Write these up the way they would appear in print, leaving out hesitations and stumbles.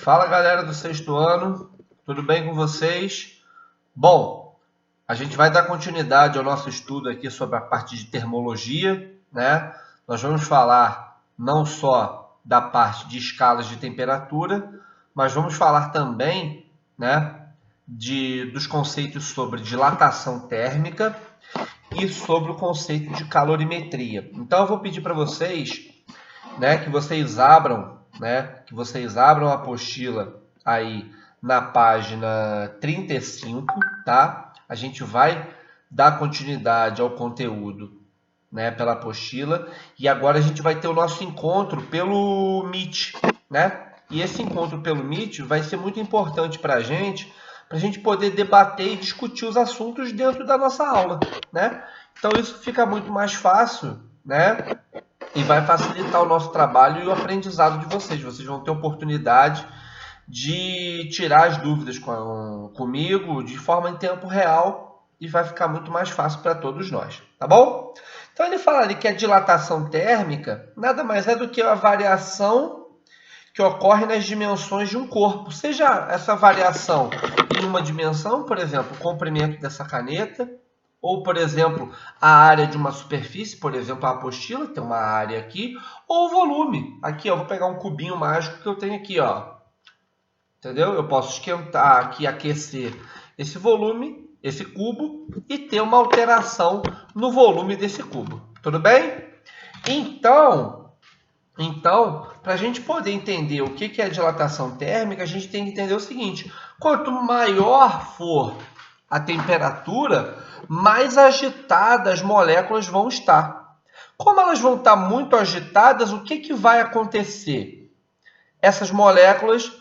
Fala galera do sexto ano, tudo bem com vocês? Bom, a gente vai dar continuidade ao nosso estudo aqui sobre a parte de termologia, né? Nós vamos falar não só da parte de escalas de temperatura, mas vamos falar também, né, dos conceitos sobre dilatação térmica e sobre o conceito de calorimetria. Então eu vou pedir para vocês, né, que vocês abram a apostila aí na página 35, tá? A gente vai dar continuidade ao conteúdo, né, pela apostila, e agora a gente vai ter o nosso encontro pelo Meet, né? E esse encontro pelo Meet vai ser muito importante para a gente poder debater e discutir os assuntos dentro da nossa aula, né? Então isso fica muito mais fácil, né? E vai facilitar o nosso trabalho e o aprendizado de vocês. Vocês vão ter oportunidade de tirar as dúvidas comigo de forma em tempo real e vai ficar muito mais fácil para todos nós, tá bom? Então ele fala ali que a dilatação térmica nada mais é do que a variação que ocorre nas dimensões de um corpo. Seja essa variação em uma dimensão, por exemplo, o comprimento dessa caneta, ou, por exemplo, a área de uma superfície, por exemplo, a apostila, tem uma área aqui, ou o volume. Aqui, ó, vou pegar um cubinho mágico que eu tenho aqui, ó. Entendeu? Eu posso esquentar aqui, aquecer esse volume, esse cubo, e ter uma alteração no volume desse cubo. Tudo bem? Então, para a gente poder entender o que é dilatação térmica, a gente tem que entender o seguinte: quanto maior for a temperatura, mais agitadas as moléculas vão estar. Como elas vão estar muito agitadas, o que vai acontecer? Essas moléculas,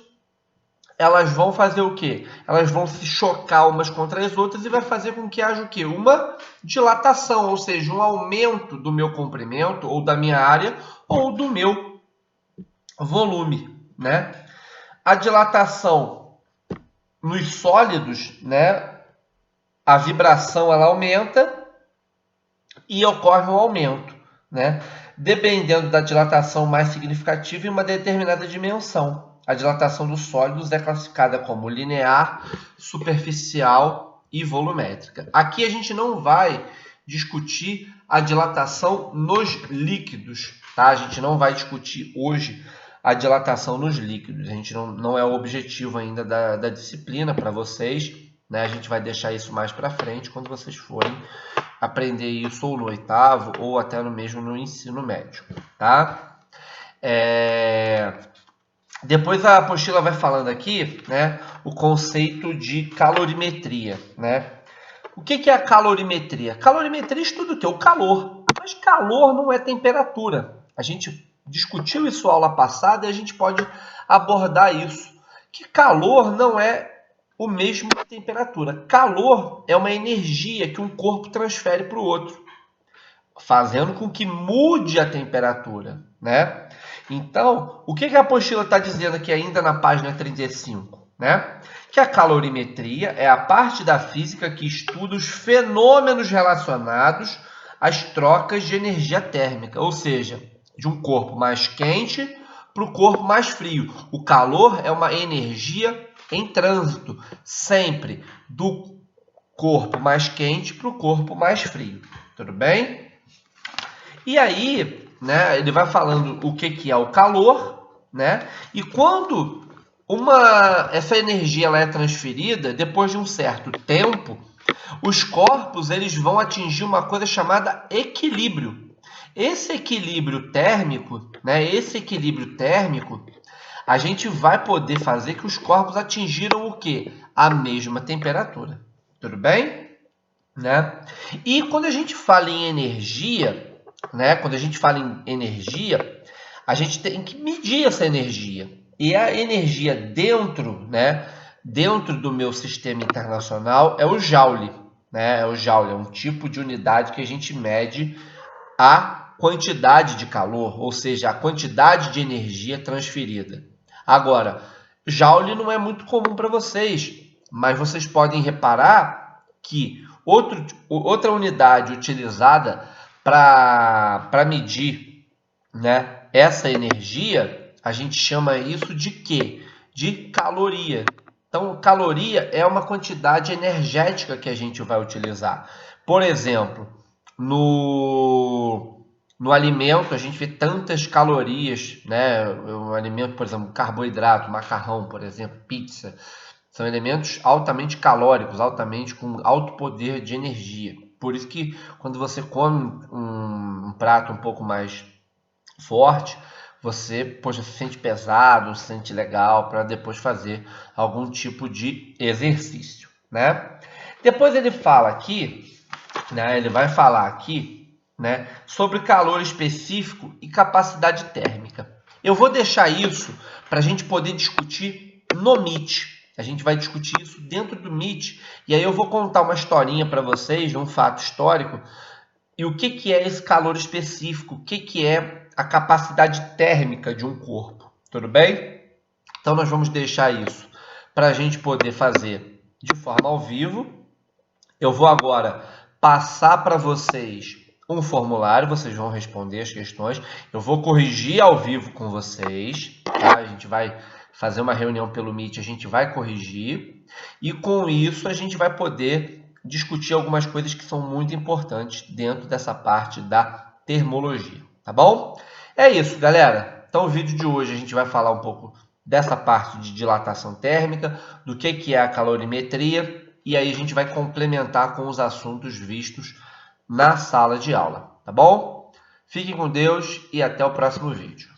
elas vão fazer o quê? Elas vão se chocar umas contra as outras e vai fazer com que haja o quê? Uma dilatação, ou seja, um aumento do meu comprimento, ou da minha área, ou do meu volume, né? A dilatação nos sólidos, né? A vibração ela aumenta e ocorre um aumento, né? Dependendo da dilatação mais significativa em uma determinada dimensão. A dilatação dos sólidos é classificada como linear, superficial e volumétrica. Aqui a gente não vai discutir a dilatação nos líquidos, tá? A gente não vai discutir hoje a dilatação nos líquidos. A gente não é o objetivo ainda da disciplina para vocês, né? A gente vai deixar isso mais para frente, quando vocês forem aprender isso ou no oitavo ou até mesmo no ensino médio, tá? Depois a apostila vai falando aqui, né, o conceito de calorimetria, né? O que é a calorimetria? Calorimetria estuda o quê? O calor. Mas calor não é temperatura. A gente discutiu isso na aula passada e a gente pode abordar isso. Que calor não é o mesmo que temperatura. Calor é uma energia que um corpo transfere para o outro, fazendo com que mude a temperatura, né? Então, o que a apostila está dizendo aqui ainda na página 35? Né? Que a calorimetria é a parte da física que estuda os fenômenos relacionados às trocas de energia térmica, ou seja, de um corpo mais quente para o corpo mais frio. O calor é uma energia em trânsito, sempre do corpo mais quente para o corpo mais frio. Tudo bem? E aí, né, ele vai falando o que é o calor, né? E quando essa energia ela é transferida, depois de um certo tempo, os corpos eles vão atingir uma coisa chamada equilíbrio. Esse equilíbrio térmico, né? A gente vai poder fazer que os corpos atingiram o quê? A mesma temperatura. Tudo bem? Né? E quando a gente fala em energia, né? A gente tem que medir essa energia. E a energia dentro do meu sistema internacional é o Joule, né? O Joule é um tipo de unidade que a gente mede a quantidade de calor, ou seja, a quantidade de energia transferida. Agora, Joule não é muito comum para vocês, mas vocês podem reparar que outra unidade utilizada para medir, né, essa energia, a gente chama isso de quê? de caloria. Então, caloria é uma quantidade energética que a gente vai utilizar. Por exemplo, no alimento a gente vê tantas calorias, né? O alimento, por exemplo, carboidrato, macarrão, por exemplo, pizza, são elementos altamente calóricos, altamente com alto poder de energia. Por isso que quando você come um prato um pouco mais forte, você, poxa, se sente pesado, se sente legal para depois fazer algum tipo de exercício, né? Depois ele fala aqui, né? Ele vai falar aqui, né? Sobre calor específico e capacidade térmica. Eu vou deixar isso para a gente poder discutir no Meet. A gente vai discutir isso dentro do Meet e aí eu vou contar uma historinha para vocês, um fato histórico. E o que é esse calor específico? O que é a capacidade térmica de um corpo? Tudo bem? Então nós vamos deixar isso para a gente poder fazer de forma ao vivo. Eu vou agora passar para vocês um formulário, vocês vão responder as questões. Eu vou corrigir ao vivo com vocês, tá? A gente vai fazer uma reunião pelo Meet, a gente vai corrigir. E com isso a gente vai poder discutir algumas coisas que são muito importantes dentro dessa parte da termologia, tá bom? É isso, galera. Então o vídeo de hoje a gente vai falar um pouco dessa parte de dilatação térmica, do que é a calorimetria, e aí a gente vai complementar com os assuntos vistos na sala de aula, tá bom? Fiquem com Deus e até o próximo vídeo.